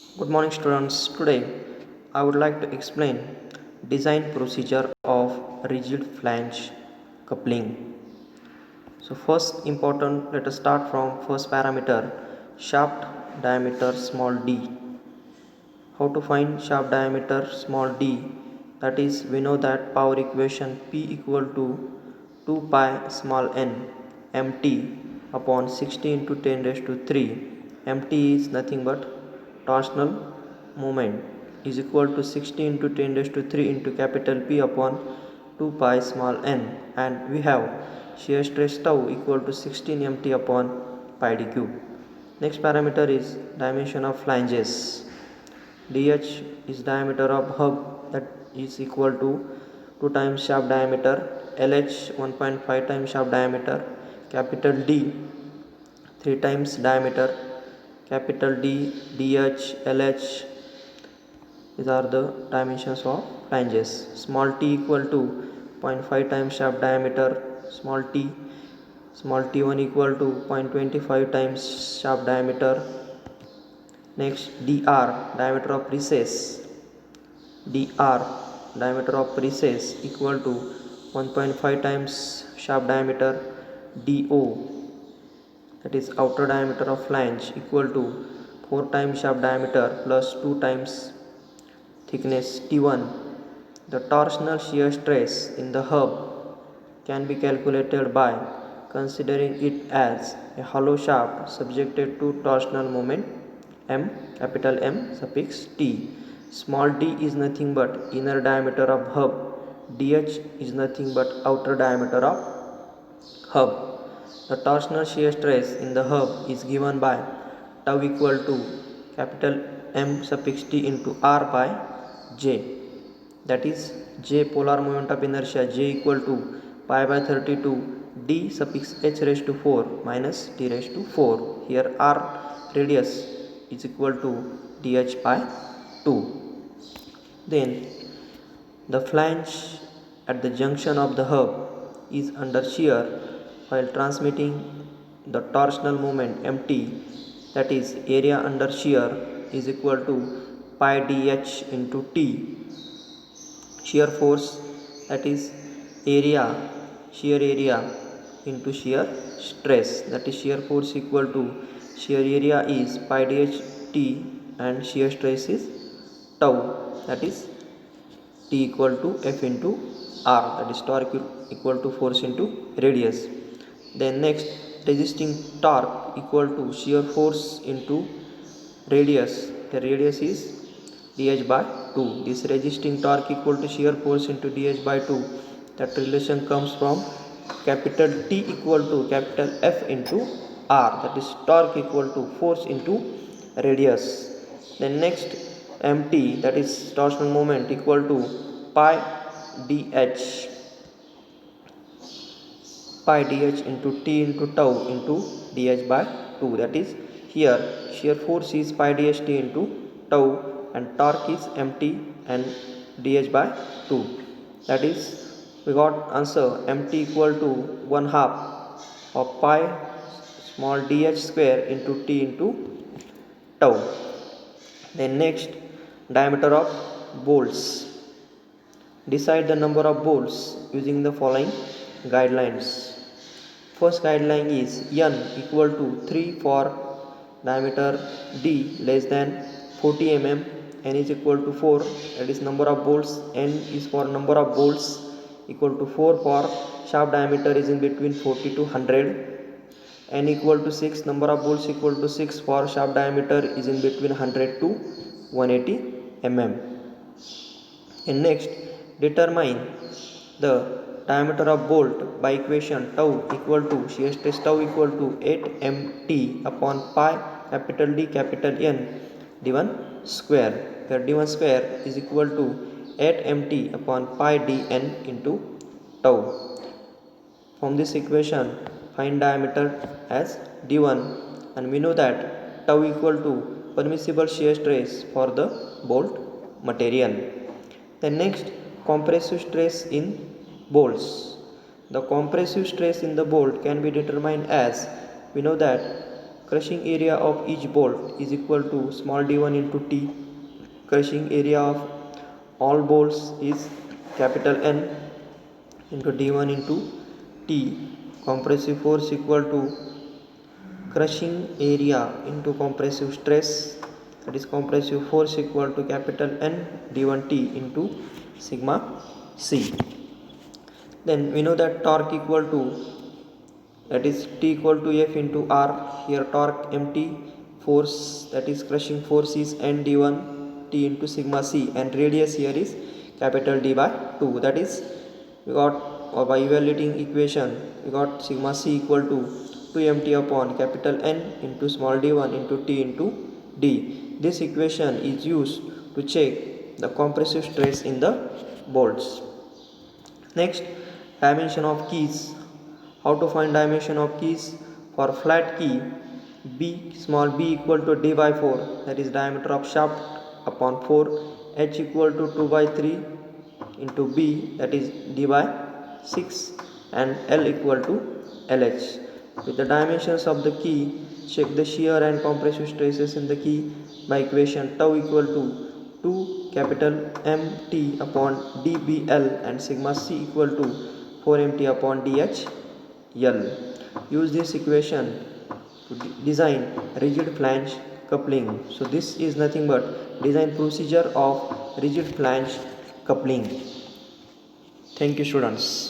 Good morning students. Today I would like to explain design procedure of rigid flange coupling. So first important, let us start from first parameter, shaft diameter small d. How to find shaft diameter small d? That is, we know that power equation P equal to 2 pi small n mt upon 60 into 10 raised to 3. Mt is nothing but torsional moment is equal to 60 into 10 raised to 3 into capital P upon 2 pi small n, and we have shear stress tau equal to 16 mt upon pi d cube. Next parameter is dimension of flanges. DH is diameter of hub, that is equal to 2 times shaft diameter, LH 1.5 times shaft diameter, capital D 3 times diameter, capital D, DH, LH. These are the dimensions of flanges. Small t equal to 0.5 times shaft diameter, small t1 equal to 0.25 times shaft diameter. Next, dr diameter of recess, dr diameter of recess equal to 1.5 times shaft diameter, do, that is outer diameter of flange, equal to 4 times shaft diameter plus 2 times thickness T1. The torsional shear stress in the hub can be calculated by considering it as a hollow shaft subjected to torsional moment M, capital M suffix T. Small d is nothing but inner diameter of hub, dh is nothing but outer diameter of hub. The torsional shear stress in the hub is given by tau equal to capital M suffix T into R by J, that is J polar moment of inertia, J equal to pi by 32 D suffix H raised to 4 minus T raised to 4. Here R radius is equal to dh by 2. Then the flange at the junction of the hub is under shear while transmitting the torsional moment mt, that is area under shear, is equal to pi dh into T. Shear force, that is area, shear area into shear stress, that is shear force equal to shear area is pi dh T and shear stress is tau, that is T equal to F into R, that is torque equal to force into radius. Then next, resisting torque equal to shear force into radius. The radius is dh by 2. This resisting torque equal to shear force into dh by 2. That relation comes from capital T equal to capital F into R, that is torque equal to force into radius. Then next, mt, that is torsional moment, equal to pi dh, pi dh into T into tau into dh by 2, that is here shear force is pi dh T into tau and torque is mt and dh by 2. That is, we got answer mt equal to 1 half of pi small dh square into T into tau. Then next, diameter of bolts. Decide the number of bolts using the following guidelines. First guideline is n equal to 3 for diameter d less than 40 mm, n is equal to 4, that is number of bolts, n is for number of bolts equal to 4 for shaft diameter is in between 40 to 100, n equal to 6, number of bolts equal to 6 for shaft diameter is in between 100 to 180 mm. And next, determine the diameter of bolt by equation tau equal to shear stress tau equal to 8 mt upon pi capital D capital N d1 square, where d1 square is equal to 8 mt upon pi dn into tau. From this equation, find diameter as d1, and we know that tau equal to permissible shear stress for the bolt material. Then next, compressive stress in bolts. The compressive stress in the bolt can be determined as, we know that crushing area of each bolt is equal to small d1 into t. Crushing area of all bolts is capital N into d1 into t. Compressive force equal to crushing area into compressive stress, that is compressive force equal to capital N d1t into sigma c. Then we know that torque equal to, that is T equal to F into R. Here torque mt, force, that is crushing force, is N d1 T into sigma c, and radius here is capital D by 2. That is, we got, or by evaluating equation, we got sigma c equal to 2mt upon capital N into small d1 into T into D. This equation is used to check the compressive stress in the bolts. Next, dimension of keys. How to find dimension of keys? For flat key, b, small b equal to d by 4, that is diameter of shaft upon 4, h equal to 2 by 3 into b, that is d by 6, and l equal to lh. With the dimensions of the key, check the shear and compressive stresses in the key by equation tau equal to 2 capital mt upon dbl and sigma c equal to 4mt upon dhl. Use this equation to design rigid flange coupling. So this is nothing but design procedure of rigid flange coupling. Thank you, students.